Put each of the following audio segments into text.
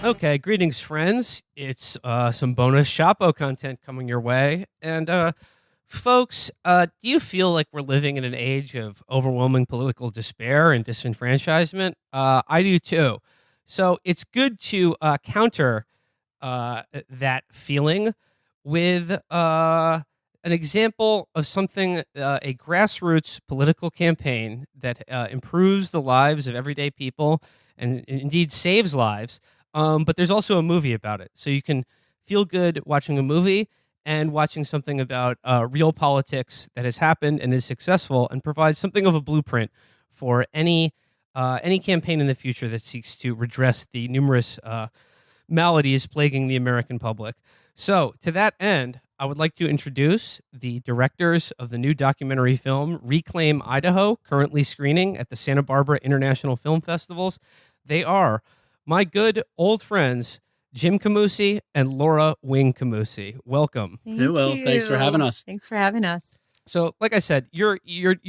Okay, greetings, friends. It's some bonus Chapo content coming your way. And, folks, do you feel like we're living in an age of overwhelming political despair and disenfranchisement? I do too. So it's good to counter that feeling with an example of something, a grassroots political campaign that improves the lives of everyday people and indeed saves lives. But there's also a movie about it. So you can feel good watching a movie and watching something about real politics that has happened and is successful and provides something of a blueprint for any campaign in the future that seeks to redress the numerous maladies plaguing the American public. So to that end, I would like to introduce the directors of the new documentary film Reclaim Idaho, currently screening at the Santa Barbara International Film Festivals. They are my good old friends, Jim Kamoosi and Laura Wing Kamoosi. Welcome. Hey, Will. Thanks for having us. Thanks for having us. So, like I said, you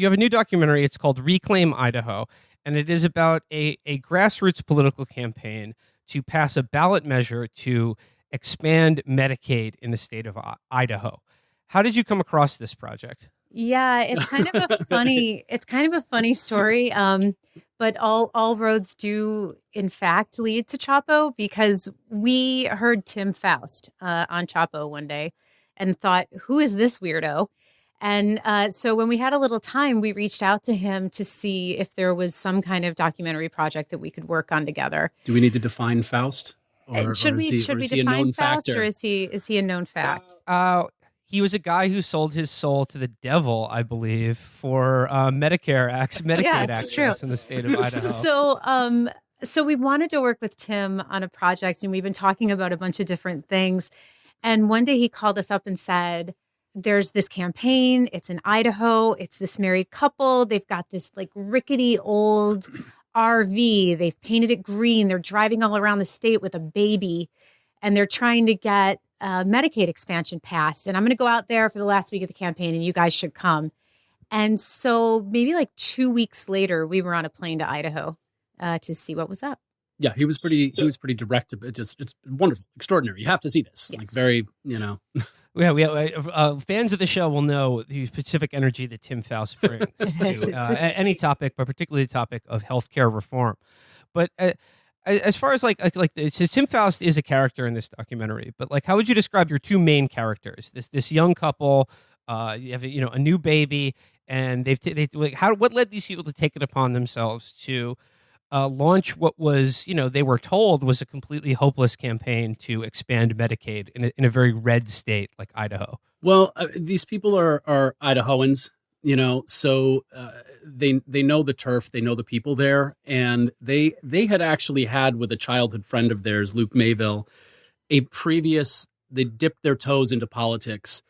have a new documentary. It's called Reclaim Idaho, and it is about a grassroots political campaign to pass a ballot measure to expand Medicaid in the state of Idaho. How did you come across this project? Yeah, it's kind of a funny story. But all roads do, in fact, lead to Chapo, because we heard Tim Faust on Chapo one day and thought, who is this weirdo? And so when we had a little time, we reached out to him to see if there was some kind of documentary project that we could work on together. Do we need to define Faust? Should we define Faust, or is he a known fact? He was a guy who sold his soul to the devil, I believe, for Medicaid access in the state of Idaho. So we wanted to work with Tim on a project, and we've been talking about a bunch of different things. And one day he called us up and said, there's this campaign. It's in Idaho. It's this married couple. They've got this like rickety old RV. They've painted it green. They're driving all around the state with a baby, and they're trying to get Medicaid expansion passed. And I'm going to go out there for the last week of the campaign, and you guys should come. And so maybe like 2 weeks later, we were on a plane to Idaho to see what was up. Yeah, he was pretty direct. It's wonderful, extraordinary. You have to see this. Yes. Like very, Yeah, we have, fans of the show will know the specific energy that Tim Faust brings to any topic, but particularly the topic of healthcare reform. But as far as so Tim Faust is a character in this documentary, but like, how would you describe your two main characters? This young couple, you have a new baby, and what led these people to take it upon themselves to launch what was, they were told was a completely hopeless campaign to expand Medicaid in a very red state like Idaho? Well, these people are Idahoans, so they know the turf, they know the people there, and they had actually had, with a childhood friend of theirs, Luke Mayville, they dipped their toes into politics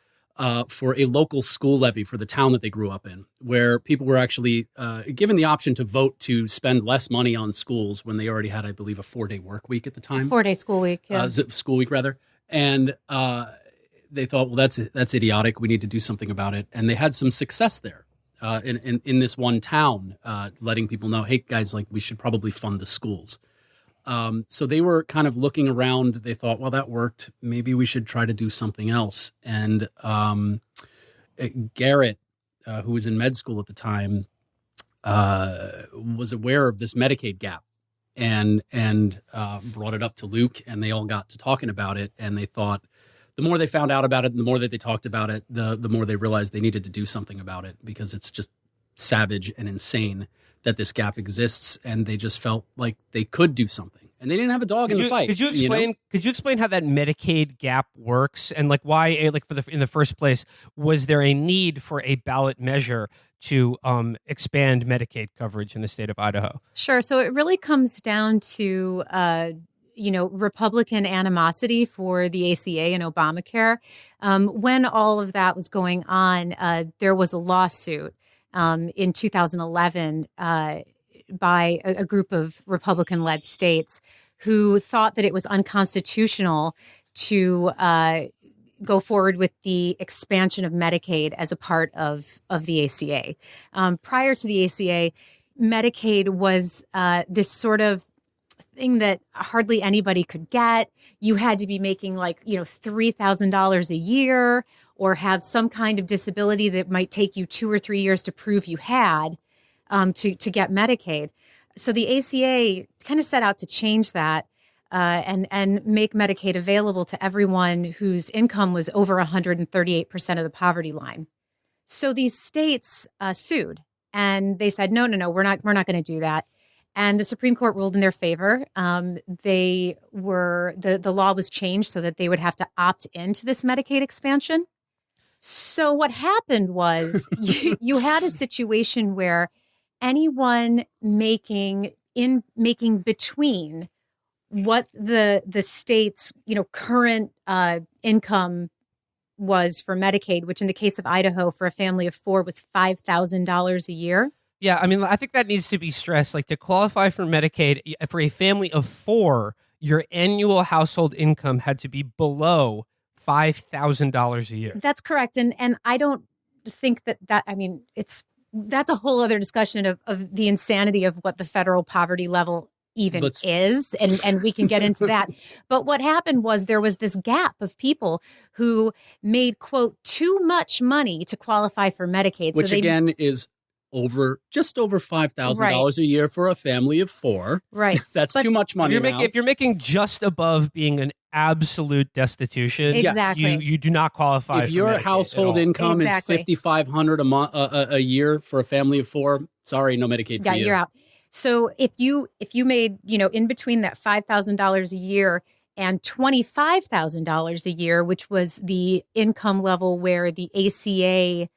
for a local school levy for the town that they grew up in, where people were actually given the option to vote to spend less money on schools when they already had, I believe, a 4-day work week at the time. 4-day school week, yeah. School week, rather. And they thought, well, that's idiotic. We need to do something about it. And they had some success there in this one town, letting people know, hey, guys, like, we should probably fund the schools. So they were kind of looking around. They thought, well, that worked. Maybe we should try to do something else. And Garrett, who was in med school at the time, was aware of this Medicaid gap and brought it up to Luke, and they all got to talking about it. And they thought, the more they found out about it, and the more that they talked about it, the more they realized they needed to do something about it, because it's just savage and insane that this gap exists, and they just felt like they could do something, and they didn't have a dog in the fight. Could you explain? Could you explain how that Medicaid gap works, and like why, in the first place, was there a need for a ballot measure to expand Medicaid coverage in the state of Idaho? Sure. So it really comes down to Republican animosity for the ACA and Obamacare. When all of that was going on, there was a lawsuit in 2011 by a group of Republican-led states who thought that it was unconstitutional to go forward with the expansion of Medicaid as a part of the ACA. Prior to the ACA, Medicaid was this sort of thing that hardly anybody could get. You had to be making like, $3,000 a year or have some kind of disability that might take you 2 or 3 years to prove you had to get Medicaid. So the ACA kind of set out to change that and make Medicaid available to everyone whose income was over 138% of the poverty line. So these states sued, and they said, no, we're not going to do that. And the Supreme Court ruled in their favor. The law was changed so that they would have to opt into this Medicaid expansion. So what happened was you had a situation where anyone making between what the state's current income was for Medicaid, which in the case of Idaho for a family of 4 was $5,000 a year. Yeah, I mean, I think that needs to be stressed. Like, to qualify for Medicaid, for a family of 4, your annual household income had to be below $5,000 a year. That's correct. And I don't think that's a whole other discussion of the insanity of what the federal poverty level even is. And we can get into that. But what happened was there was this gap of people who made, quote, too much money to qualify for Medicaid. Which again is just over $5,000 a year for a family of 4. Right. That's too much money. If you're making just above being an absolute destitution, exactly. you do not qualify. If your household income is $5,500 a year for a family of 4, sorry, no Medicaid for you. You're out. So if you made, in between that $5,000 a year and $25,000 a year, which was the income level where the ACA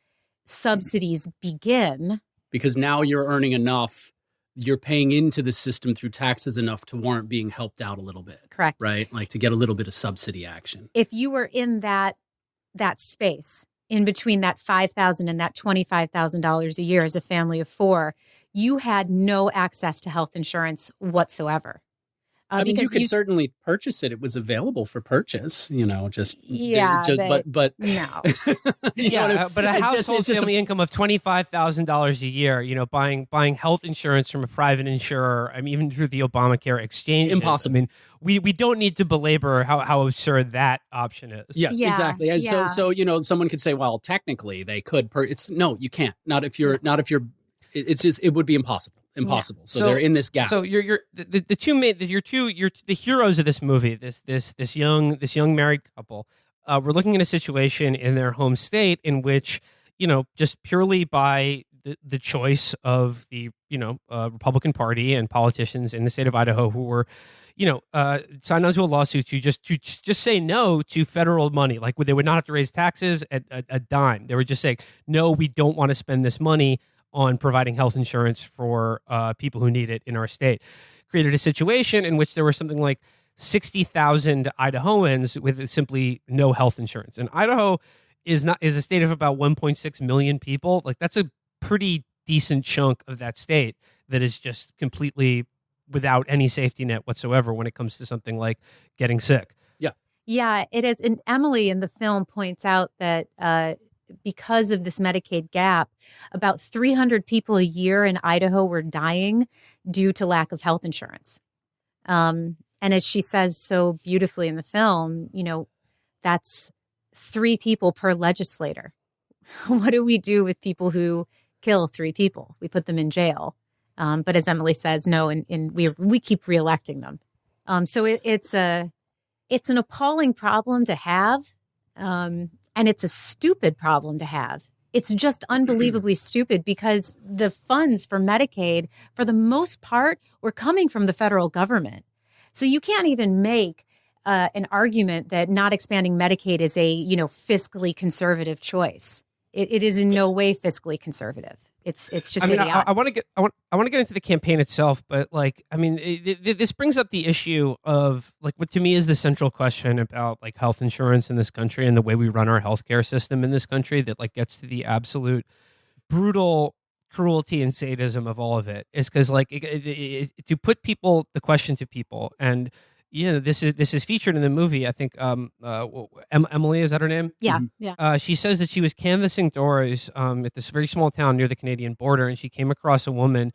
subsidies begin. Because now you're earning enough, you're paying into the system through taxes enough to warrant being helped out a little bit. Correct. Right? Like to get a little bit of subsidy action. If you were in that space, in between that $5,000 and that $25,000 a year as a family of 4, you had no access to health insurance whatsoever. I mean, you could certainly purchase it. It was available for purchase, but no. But a household family income of $25,000 a year, buying health insurance from a private insurer, I mean, even through the Obamacare exchange. Impossible. I mean, we don't need to belabor how absurd that option is. Yes, exactly. And so someone could say, well, technically they could. No, you can't. Not if you're. It's just, it would be impossible. Yeah. So they're in this gap. So the heroes of this movie, this young married couple, we're looking at a situation in their home state in which, just purely by the choice of the Republican Party and politicians in the state of Idaho who were, signed on to a lawsuit to just say no to federal money. Like, they would not have to raise taxes at a dime. They were just saying, no, we don't want to spend this money on providing health insurance for people who need it in our state. Created a situation in which there were something like 60,000 Idahoans with simply no health insurance. And Idaho is a state of about 1.6 million people. Like, that's a pretty decent chunk of that state that is just completely without any safety net whatsoever when it comes to something like getting sick. Yeah, it is. And Emily in the film points out that because of this Medicaid gap, about 300 people a year in Idaho were dying due to lack of health insurance. And as she says so beautifully in the film, that's 3 people per legislator. What do we do with people who kill 3 people? We put them in jail. But as Emily says, no, and we keep reelecting them. So it's an appalling problem to have. And it's a stupid problem to have. It's just unbelievably stupid because the funds for Medicaid, for the most part, were coming from the federal government. So you can't even make an argument that not expanding Medicaid is a fiscally conservative choice. It is in no way fiscally conservative. It's just idiotic. I want to get into the campaign itself, but this brings up the issue of what to me is the central question about health insurance in this country and the way we run our healthcare system in this country that gets to the absolute brutal cruelty and sadism of all of it is because to put the question to people and this is featured in the movie. I think Emily, is that her name? Yeah, yeah. She says that she was canvassing doors at this very small town near the Canadian border, and she came across a woman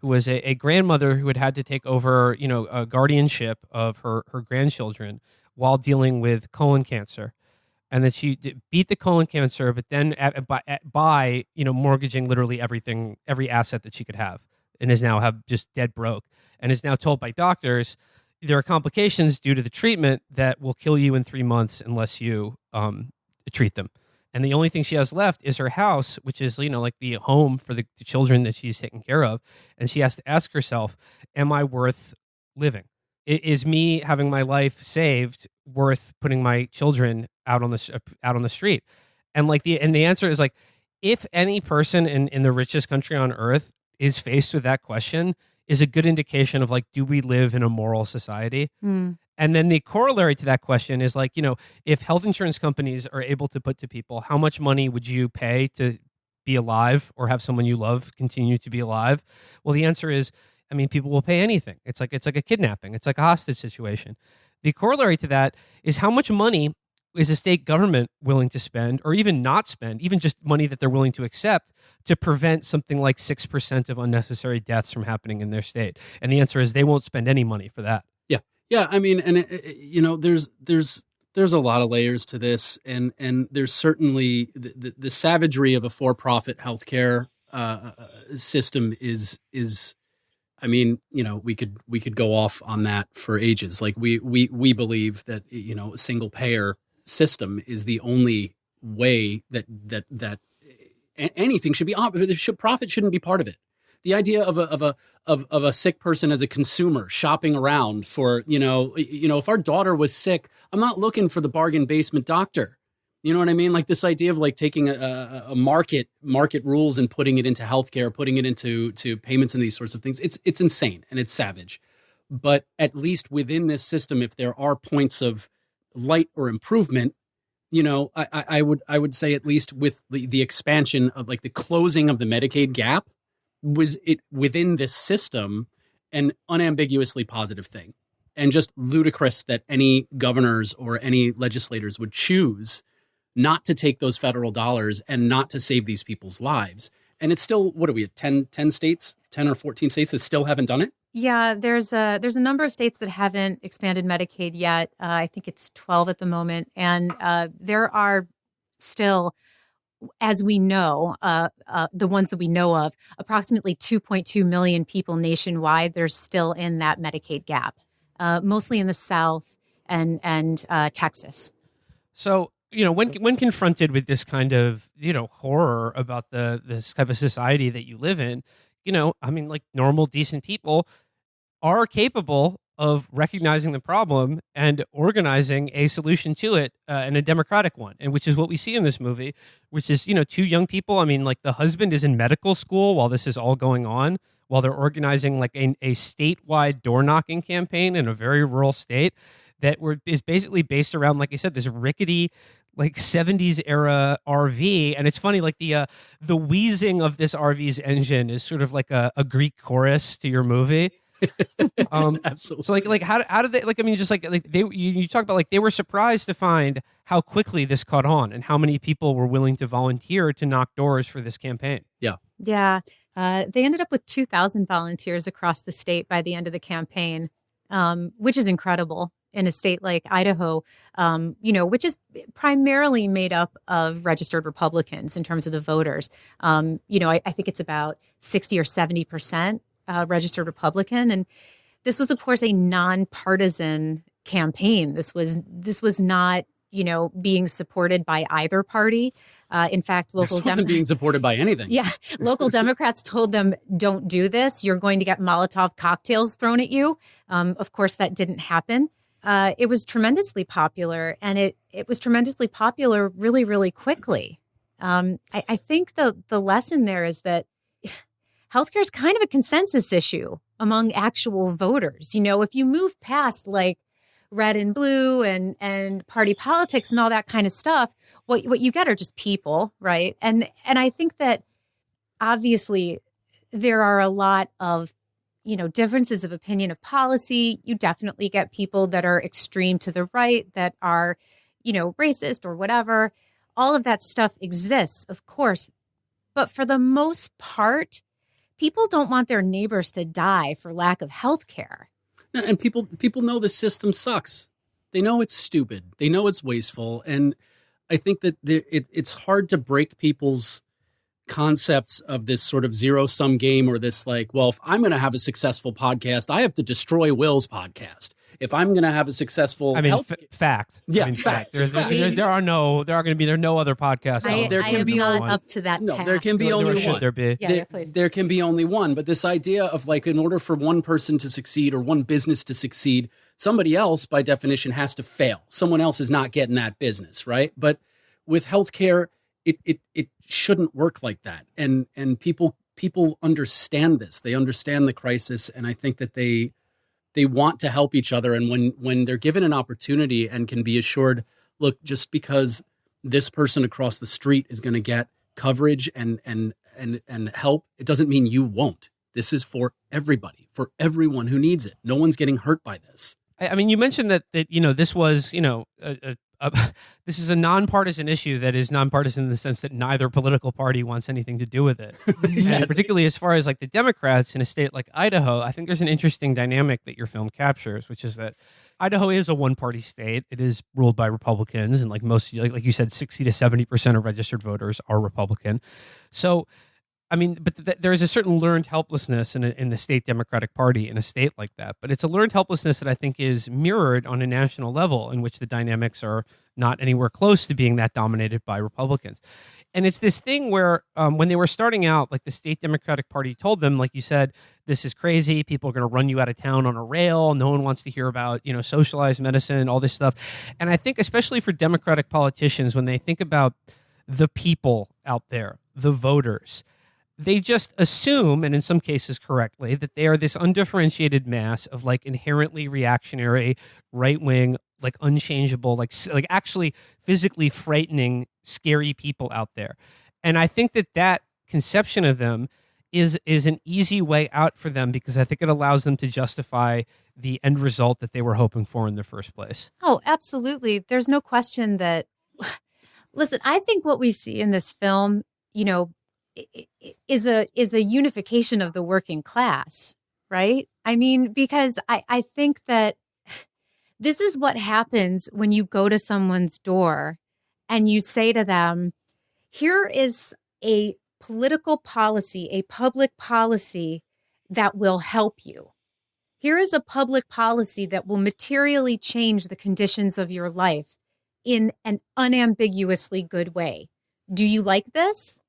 who was a grandmother who had to take over, a guardianship of her grandchildren while dealing with colon cancer. And that she beat the colon cancer, but then by mortgaging literally everything, every asset that she could have, and is now just dead broke, and is now told by doctors there are complications due to the treatment that will kill you in 3 months unless you treat them. And the only thing she has left is her house, which is like the home for the children that she's taking care of, and she has to ask herself, "Am I worth living? Is me having my life saved worth putting my children out on the street?" And the answer is like, if any person in the richest country on earth is faced with that question, is a good indication of like, do we live in a moral society? And then the corollary to that question is like, if health insurance companies are able to put to people, how much money would you pay to be alive or have someone you love continue to be alive? Well, the answer is, people will pay anything. It's like a kidnapping. It's like a hostage situation. The corollary to that is how much money is a state government willing to spend, or even not spend, even just money that they're willing to accept, to prevent something like 6% of unnecessary deaths from happening in their state? And the answer is they won't spend any money for that. Yeah. There's a lot of layers to this, and there's certainly the savagery of a for-profit healthcare system is. We could go off on that for ages. Like we believe that a single payer system is the only way that anything should be. Profit shouldn't be part of it. The idea of a sick person as a consumer shopping around for if our daughter was sick, I'm not looking for the bargain basement doctor. You know what I mean? Like this idea of like taking a market rules and putting it into healthcare, putting it into payments and these sorts of things. It's insane and it's savage. But at least within this system, if there are points of light or improvement, I would say at least with the expansion of like the closing of the Medicaid gap, was it within this system an unambiguously positive thing, and just ludicrous that any governors or any legislators would choose not to take those federal dollars and not to save these people's lives. And it's still, what are we at, 10 states, 10 or 14 states that still haven't done it? Yeah, there's a number of states that haven't expanded Medicaid yet. I think it's 12 at the moment. And there are still, as we know, the ones that we know of, approximately 2.2 million people nationwide. They're still in that Medicaid gap, mostly in the South and Texas. So, when confronted with this kind of, horror about this type of society that you live in, normal, decent people are capable of recognizing the problem and organizing a solution to it, and a democratic one, and which is what we see in this movie, which is, two young people. The husband is in medical school while this is all going on, while they're organizing like a statewide door knocking campaign in a very rural state that is basically based around, like I said, this rickety, like 70s era RV. And it's funny, like the wheezing of this RV's engine is sort of like a Greek chorus to your movie. Absolutely. So like how did they, you talk about like they were surprised to find how quickly this caught on and how many people were willing to volunteer to knock doors for this campaign. Yeah. They ended up with 2,000 volunteers across the state by the end of the campaign, which is incredible in a state like Idaho, which is primarily made up of registered Republicans in terms of the voters. I think it's about 60 or 70% registered Republican. And this was, of course, a non-partisan campaign. This was not, being supported by either party. In fact, local Democrats wasn't being supported by anything. Yeah, local Democrats told them, "Don't do this. You're going to get Molotov cocktails thrown at you." Of course, that didn't happen. It was tremendously popular, and it was tremendously popular really, really quickly. I think the lesson there is that healthcare is kind of a consensus issue among actual voters. If you move past like red and blue and party politics and all that kind of stuff, what you get are just people, right? And I think that obviously there are a lot of differences of opinion of policy. You definitely get people that are extreme to the right, that are, racist or whatever. All of that stuff exists, of course. But for the most part, people don't want their neighbors to die for lack of health care. And people know the system sucks. They know it's stupid. They know it's wasteful. And I think that it's hard to break people's concepts of this sort of zero-sum game, or this like, well, if I'm going to have a successful podcast, I have to destroy Will's podcast. If I'm going to have a successful fact. Yeah, I mean, fact. There are no other podcasts. There can be not up to that task. There can be only one. There be? Yeah, please. There can be only one. But this idea of like, in order for one person to succeed or one business to succeed, somebody else by definition has to fail. Someone else is not getting that business, right? But with healthcare, it shouldn't work like that. And people understand this. They understand the crisis, and I think that they want to help each other. And when they're given an opportunity and can be assured, look, just because this person across the street is going to get coverage and help, it doesn't mean you won't. This is for everybody, for everyone who needs it. No one's getting hurt by this. I mean, you mentioned that this was this is a nonpartisan issue that is nonpartisan in the sense that neither political party wants anything to do with it. Yes. And particularly as far as like the Democrats in a state like Idaho, I think there's an interesting dynamic that your film captures, which is that Idaho is a one-party state. It is ruled by Republicans, and like you said, 60 to 70% of registered voters are Republican. So, I mean, but there is a certain learned helplessness in the state Democratic Party in a state like that. But it's a learned helplessness that I think is mirrored on a national level, in which the dynamics are not anywhere close to being that dominated by Republicans. And it's this thing where when they were starting out, like the state Democratic Party told them, like you said, this is crazy. People are going to run you out of town on a rail. No one wants to hear about, socialized medicine, all this stuff. And I think especially for Democratic politicians, when they think about the people out there, the voters, they just assume, and in some cases correctly, that they are this undifferentiated mass of like inherently reactionary, right-wing, like unchangeable, like actually physically frightening, scary people out there. And I think that conception of them is an easy way out for them, because I think it allows them to justify the end result that they were hoping for in the first place. Oh, absolutely. There's no question that, listen, I think what we see in this film, is a unification of the working class, right? I mean, because I think that this is what happens when you go to someone's door and you say to them, here is a political policy, a public policy that will help you. Here is a public policy that will materially change the conditions of your life in an unambiguously good way. Do you like this?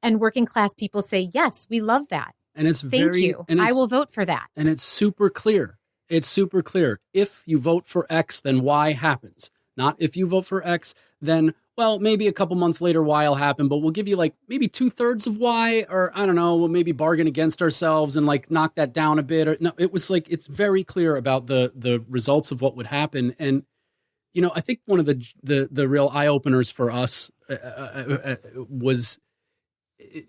And working class people say, yes, we love that. And it's Thank you. I will vote for that. And it's super clear. It's super clear. If you vote for X, then Y happens. Not if you vote for X, then, well, maybe a couple months later Y will happen, but we'll give you like maybe 2/3 of Y, or I don't know, we'll maybe bargain against ourselves and like knock that down a bit. Or no, it was like, it's very clear about the results of what would happen. And, I think one of the real eye openers for us was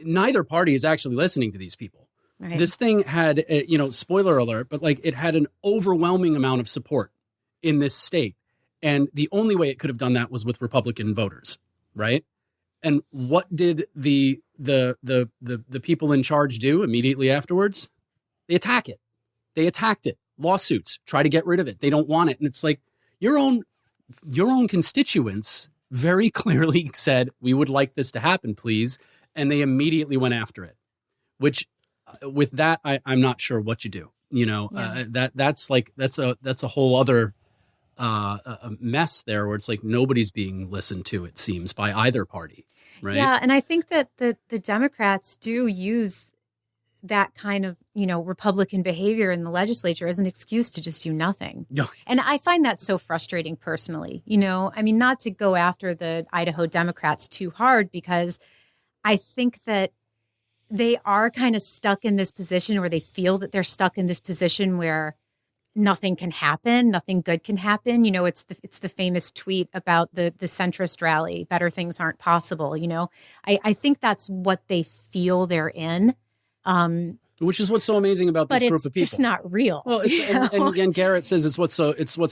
neither party is actually listening to these people. Right. This thing had, spoiler alert, but like it had an overwhelming amount of support in this state. And the only way it could have done that was with Republican voters, right? And what did the people in charge do immediately afterwards? They attack it. They attacked it. Lawsuits, try to get rid of it. They don't want it. And it's like your own constituents very clearly said, we would like this to happen, please. And they immediately went after it, which with that, I'm not sure what you do. That's a whole other a mess there, where it's like nobody's being listened to, it seems, by either party. Right. Yeah. And I think that the Democrats do use that kind of, Republican behavior in the legislature as an excuse to just do nothing. No. And I find that so frustrating personally, not to go after the Idaho Democrats too hard, because I think that they are kind of stuck in this position, or they feel that they're stuck in this position where nothing can happen, nothing good can happen. It's the famous tweet about the centrist rally, better things aren't possible. I think that's what they feel they're in. Which is what's so amazing about this group of people. But it's just not real. Well, and again, Garrett says it's what's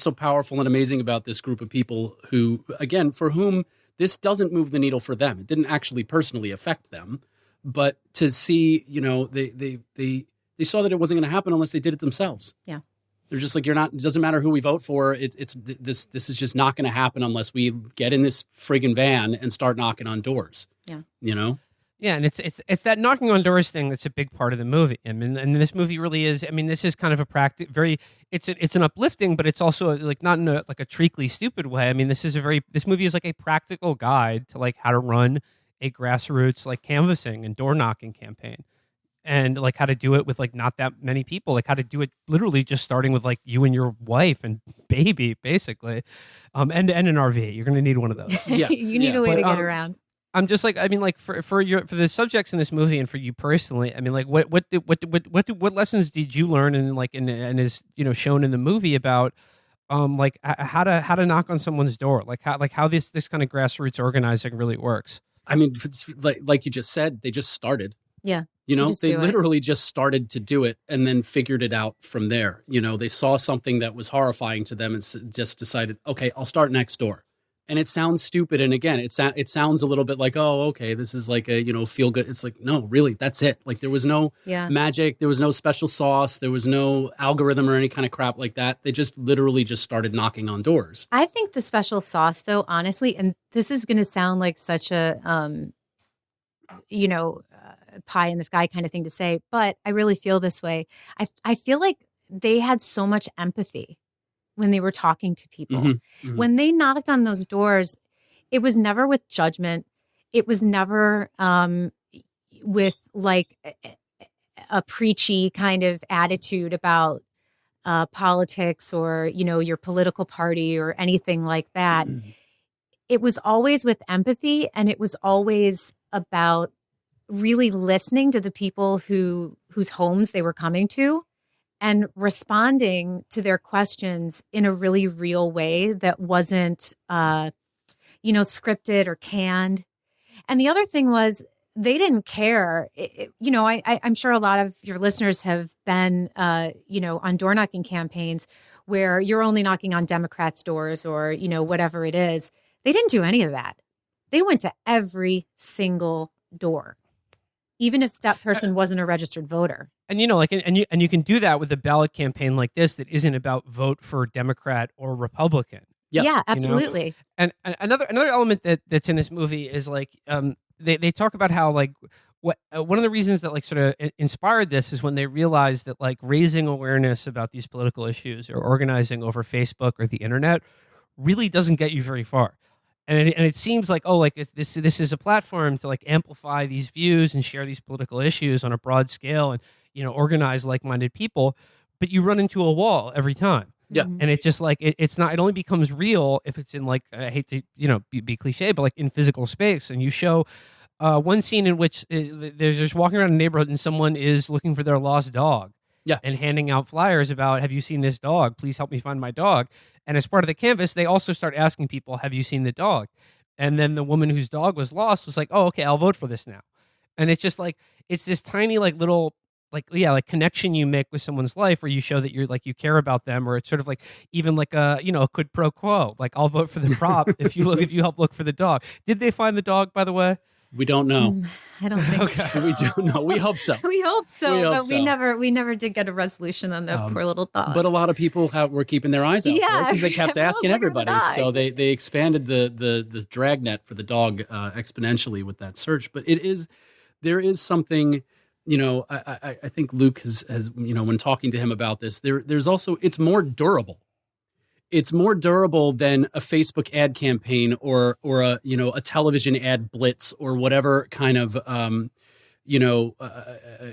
so powerful and amazing about this group of people who, again, for whom this doesn't move the needle for them. It didn't actually personally affect them, But to see, they saw that it wasn't going to happen unless they did it themselves. Yeah. They're just like, it doesn't matter who we vote for. This is just not going to happen unless we get in this friggin' van and start knocking on doors. Yeah. Yeah, and it's that knocking on doors thing that's a big part of the movie. I mean, and this movie really is. I mean, this is kind of a it's an uplifting, but it's also like not in a treacly stupid way. I mean, this movie is like a practical guide to like how to run a grassroots like canvassing and door knocking campaign. And like how to do it with like not that many people, like how to do it literally just starting with like you and your wife and baby, basically, and an RV. You're going to need one of those. Yeah, you need a way to get around. I'm just like, I mean, like for the subjects in this movie and for you personally, I mean, like what lessons did you learn and is shown in the movie about like how to knock on someone's door, like how this kind of grassroots organizing really works. I mean, like you just said, they just started. Yeah. They literally just started to do it and then figured it out from there. They saw something that was horrifying to them and just decided, okay, I'll start next door. And it sounds stupid. And again, it sounds a little bit like, oh, okay, this is like a, feel good. It's like, no, really, that's it. Like there was no magic. There was no special sauce. There was no algorithm or any kind of crap like that. They just literally just started knocking on doors. I think the special sauce, though, honestly, and this is going to sound like such a, pie in the sky kind of thing to say, but I really feel this way. I feel like they had so much empathy when they were talking to people. Mm-hmm. Mm-hmm. When they knocked on those doors, it was never with judgment. It was never with like a preachy kind of attitude about politics or, your political party or anything like that. Mm-hmm. It was always with empathy, and it was always about really listening to the people whose homes they were coming to and responding to their questions in a really real way that wasn't, scripted or canned. And the other thing was they didn't care. I'm sure a lot of your listeners have been, on door knocking campaigns where you're only knocking on Democrats' doors or, whatever it is. They didn't do any of that. They went to every single door, even if that person wasn't a registered voter. And and you can do that with a ballot campaign like this that isn't about vote for Democrat or Republican. Yep. Yeah, absolutely. And another element that's in this movie is like they talk about how like one of the reasons that like sort of inspired this is when they realized that like raising awareness about these political issues or organizing over Facebook or the internet really doesn't get you very far. And it seems like, this is a platform to like amplify these views and share these political issues on a broad scale and, organize like-minded people, but you run into a wall every time. Yeah. And it's just like, it only becomes real if it's in like, I hate to, be cliche, but like in physical space. And you show one scene in which there's just walking around a neighborhood and someone is looking for their lost dog. Yeah. And handing out flyers about, have you seen this dog? Please help me find my dog. And as part of the canvas, they also start asking people, have you seen the dog? And then the woman whose dog was lost was like, oh, okay, I'll vote for this now. And it's just like, it's this tiny like little like connection you make with someone's life where you show that you're like, you care about them, or it's sort of like even like a quid pro quo. Like I'll vote for the prop if you help look for the dog. Did they find the dog, by the way? We don't know. I don't think so. We don't know. We hope so. We hope so. We never did get a resolution on the poor little dog. But a lot of people were keeping their eyes out because they kept asking everybody. So they expanded the dragnet for the dog exponentially with that search. But there is something, I think Luke has when talking to him about this, there's also, it's more durable. It's more durable than a Facebook ad campaign or a television ad blitz or whatever kind of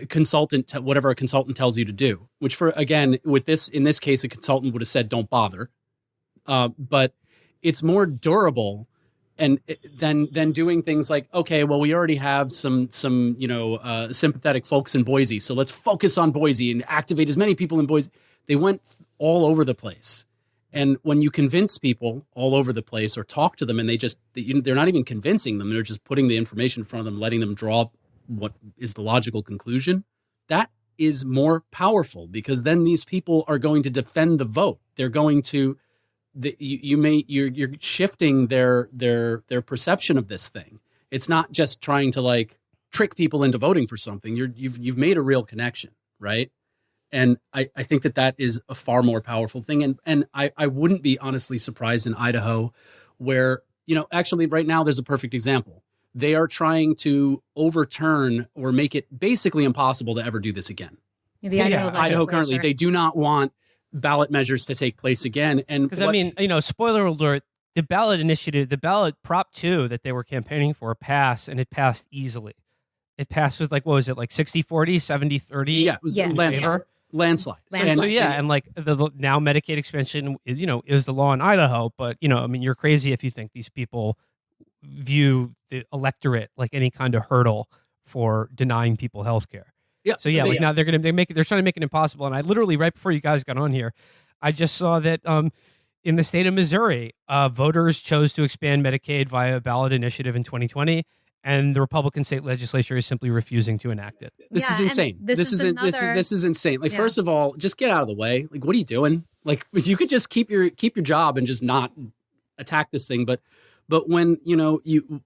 consultant, whatever a consultant tells you to do. Which in this case, a consultant would have said, "Don't bother." But it's more durable and than doing things like, okay, well, we already have some sympathetic folks in Boise, so let's focus on Boise and activate as many people in Boise. They went all over the place. And when you convince people all over the place or talk to them and they're not even convincing them, they're just putting the information in front of them, letting them draw what is the logical conclusion, that is more powerful because then these people are going to defend the vote. They're going to, you're shifting their perception of this thing. It's not just trying to like trick people into voting for something. You've made a real connection, right? And I think that is a far more powerful thing. And I wouldn't be honestly surprised in Idaho where, actually right now there's a perfect example. They are trying to overturn or make it basically impossible to ever do this again. The Idaho currently, they do not want ballot measures to take place again. And because spoiler alert, the ballot initiative, the ballot Prop 2 that they were campaigning for passed, and it passed easily. It passed with 60-40, 70-30? Yeah, it was landslide. And the now Medicaid expansion is the law in Idaho, but you're crazy if you think these people view the electorate like any kind of hurdle for denying people health care. Yeah. So now they're trying to make it impossible. And I literally, right before you guys got on here, I just saw that in the state of Missouri, voters chose to expand Medicaid via a ballot initiative in 2020. And the Republican state legislature is simply refusing to enact it. This is insane. This is insane. First of all, just get out of the way. What are you doing? You could just keep your job and just not attack this thing. But when the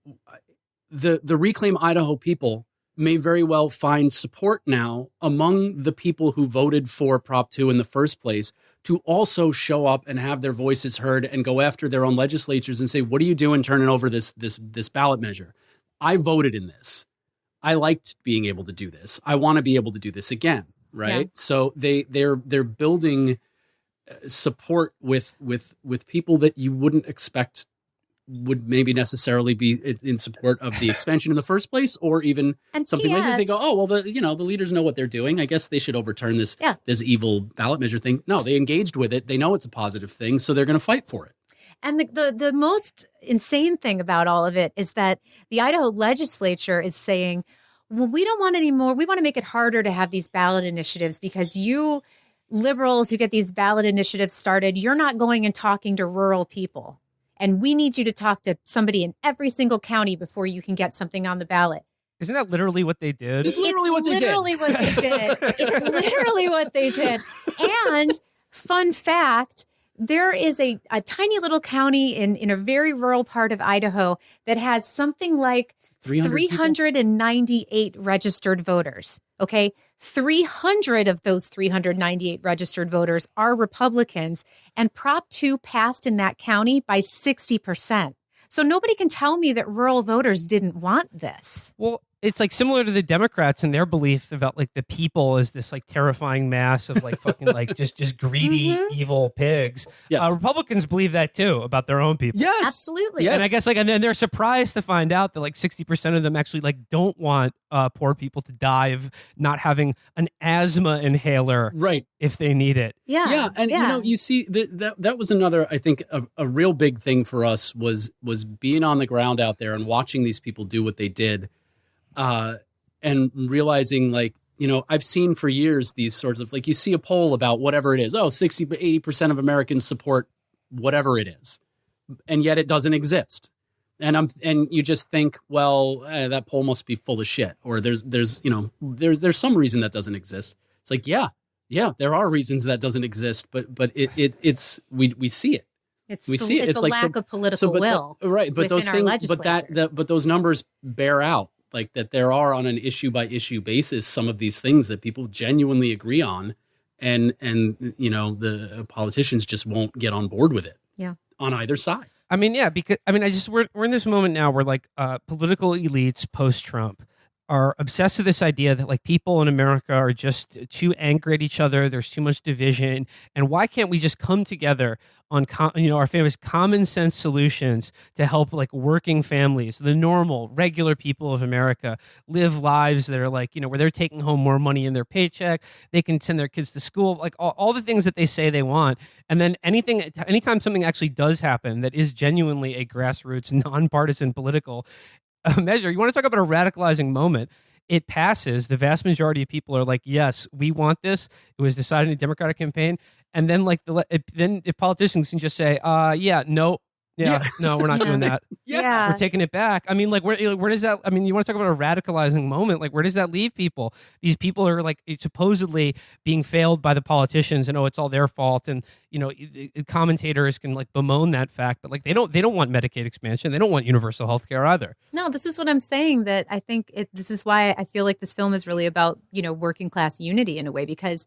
Reclaim Idaho people may very well find support now among the people who voted for Prop 2 in the first place to also show up and have their voices heard and go after their own legislatures and say, what are you doing turning over this ballot measure? I voted in this. I liked being able to do this. I want to be able to do this again, right? Yeah. So they're building support with people that you wouldn't expect would maybe necessarily be in support of the expansion in the first place, or even something like this. They go, oh, well, the leaders know what they're doing. I guess they should overturn this evil ballot measure thing. No, they engaged with it. They know it's a positive thing, so they're going to fight for it. And the most insane thing about all of it is that the Idaho legislature is saying, well, we don't want any more. We want to make it harder to have these ballot initiatives because you liberals who get these ballot initiatives started, you're not going and talking to rural people. And we need you to talk to somebody in every single county before you can get something on the ballot. Isn't that literally what they did? It's literally what they did. It's literally what they did. And fun fact, there is a tiny little county in a very rural part of Idaho that has something like 398 registered voters. Okay. 300 of those 398 registered voters are Republicans, and Prop 2 passed in that county by 60%. So nobody can tell me that rural voters didn't want this. Well, it's similar to the Democrats and their belief about the people as this terrifying mass of fucking just greedy evil pigs. Yes. Republicans believe that too about their own people. Yes, absolutely. Yes. And I guess and then they're surprised to find out that 60% of them actually don't want poor people to die of not having an asthma inhaler, right, if they need it. Yeah, and you see that was another, I think, a real big thing for us was being on the ground out there and watching these people do what they did. And realizing I've seen for years these sorts of you see a poll about whatever it is. 60-80% of Americans support whatever it is. And yet it doesn't exist. And you just think, well, that poll must be full of shit. Or there's some reason that doesn't exist. It's yeah, there are reasons that doesn't exist, but it's we see it. It's a lack of political will. Right. But those things, but those numbers bear out. That there are on an issue by issue basis some of these things that people genuinely agree on, and the politicians just won't get on board with it. Yeah, on either side. Because we're in this moment now where political elites post Trump are obsessed with this idea that people in America are just too angry at each other. There's too much division, and why can't we just come together on our famous common sense solutions to help working families, the normal regular people of America, live lives that are where they're taking home more money in their paycheck, they can send their kids to school, all the things that they say they want. And then anytime something actually does happen that is genuinely a grassroots, non-partisan political measure, you want to talk about a radicalizing moment. It passes. The vast majority of people are yes, we want this. It was decided in a Democratic campaign. And then then if politicians can just say, no, Yeah, no, we're not doing that. Yeah. We're taking it back. I mean, like, where does that? I mean, you want to talk about a radicalizing moment? Like, where does that leave people? These people are like supposedly being failed by the politicians, and it's all their fault. And commentators can like bemoan that fact, but like they don't want Medicaid expansion. They don't want universal health care either. No, this is what I'm saying. That I think this is why I feel like this film is really about working class unity in a way, because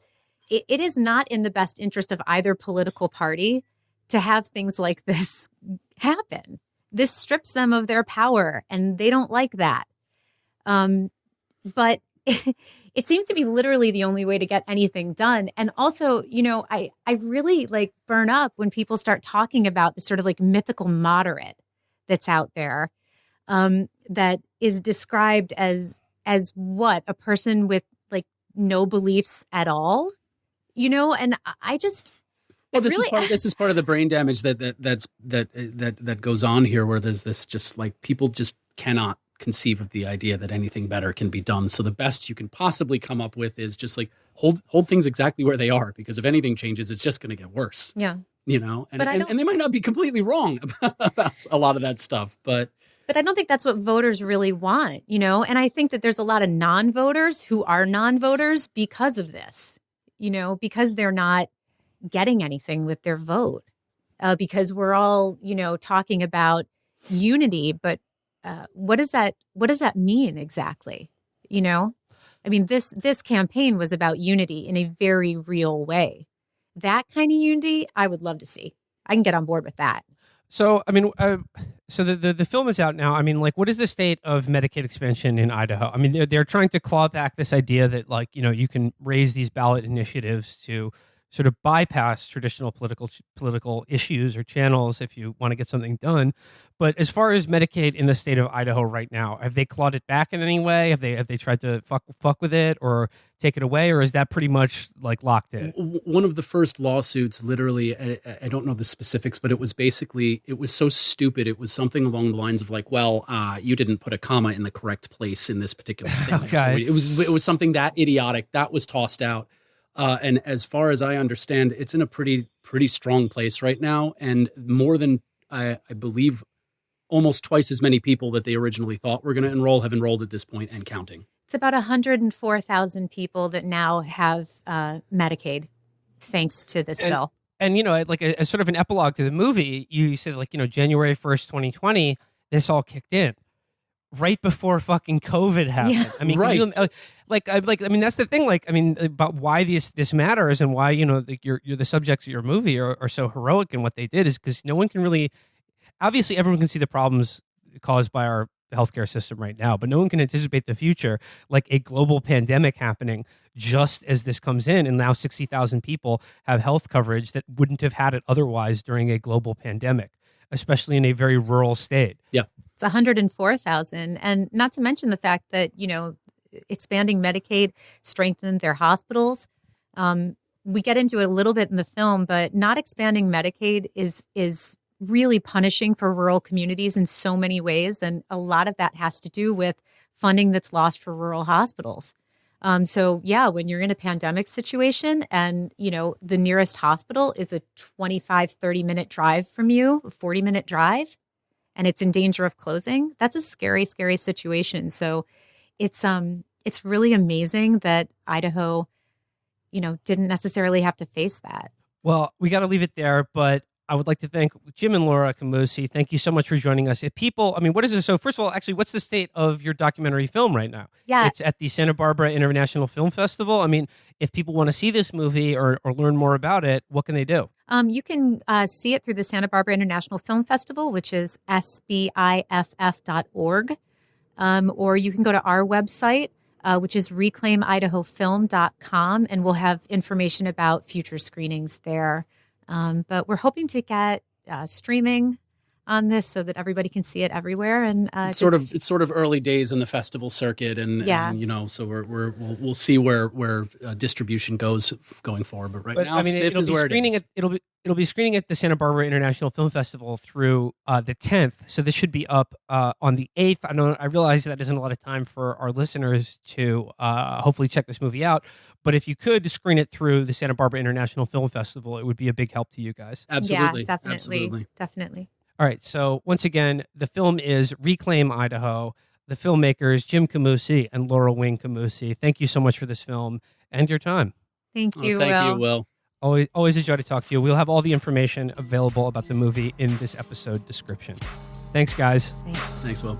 it is not in the best interest of either political party to have things like this happen. This strips them of their power, and they don't like that. But it seems to be literally the only way to get anything done. And also, I really like burn up when people start talking about the sort of like mythical moderate that's out there, that is described as what? A person with like no beliefs at all, and I just... Well, this is part of the brain damage that goes on here, where there's this just like people just cannot conceive of the idea that anything better can be done. So the best you can possibly come up with is just like hold things exactly where they are, because if anything changes, it's just going to get worse. Yeah, and they might not be completely wrong about a lot of that stuff, but I don't think that's what voters really want, And I think that there's a lot of non-voters who are non-voters because of this, because they're not getting anything with their vote, because we're all, talking about unity, but what does that mean exactly? I mean, this campaign was about unity in a very real way. That kind of unity, I would love to see. I can get on board with that. So, I mean, so the film is out now. I mean, like, what is the state of Medicaid expansion in Idaho? I mean, they're trying to claw back this idea that, like, you can raise these ballot initiatives to sort of bypass traditional political issues or channels if you want to get something done. But as far as Medicaid in the state of Idaho right now, have they clawed it back in any way? Have they tried to fuck with it or take it away, or is that pretty much like locked in? One of the first lawsuits, literally, I don't know the specifics, but it was so stupid. It was something along the lines of like, well, you didn't put a comma in the correct place in this particular thing. Okay. It was something that idiotic that was tossed out. And as far as I understand, it's in a pretty strong place right now. And more than, I believe, almost twice as many people that they originally thought were going to enroll have enrolled at this point and counting. It's about 104,000 people that now have Medicaid, thanks to this bill. And, like as sort of an epilogue to the movie, you said like, January 1st, 2020, this all kicked in. Right before fucking COVID happened. Yeah. I mean, right. I mean, that's the thing. Like, I mean, about why this matters and why you're the subjects of your movie are so heroic in what they did is because no one can really. Obviously, everyone can see the problems caused by our healthcare system right now, but no one can anticipate the future, like a global pandemic happening just as this comes in, and now 60,000 people have health coverage that wouldn't have had it otherwise during a global pandemic, especially in a very rural state. Yeah. It's 104,000. And not to mention the fact that, expanding Medicaid strengthened their hospitals. We get into it a little bit in the film, but not expanding Medicaid is really punishing for rural communities in so many ways. And a lot of that has to do with funding that's lost for rural hospitals. So, yeah, when you're in a pandemic situation and, the nearest hospital is a 25, 30-minute drive from you, a 40-minute drive, and it's in danger of closing, that's a scary, scary situation. So it's really amazing that Idaho, didn't necessarily have to face that. Well, we got to leave it there, but I would like to thank Jim and Laura Kamoosi. Thank you so much for joining us. If people, I mean, what is it? So first of all, actually, what's the state of your documentary film right now? Yeah. It's at the Santa Barbara International Film Festival. I mean, if people want to see this movie or learn more about it, what can they do? You can see it through the Santa Barbara International Film Festival, which is sbiff.org. Or you can go to our website, which is reclaimidahofilm.com, and we'll have information about future screenings there. But we're hoping to get streaming on this so that everybody can see it everywhere. And it's sort of early days in the festival circuit, and so we'll see where distribution goes going forward. But now, I mean, it'll be screening at the Santa Barbara International Film Festival through the 10th. So this should be up on the 8th. I realize that isn't a lot of time for our listeners to hopefully check this movie out. But if you could screen it through the Santa Barbara International Film Festival, it would be a big help to you guys. Absolutely. Yeah, definitely. Absolutely. Definitely. All right. So once again, the film is Reclaim Idaho. The filmmakers, Jim Kamoosi and Laura Wing Kamoosi. Thank you so much for this film and your time. Thank you, Thank you, Will. Always a joy to talk to you. We'll have all the information available about the movie in this episode description. Thanks, guys. Thanks. Thanks, Will.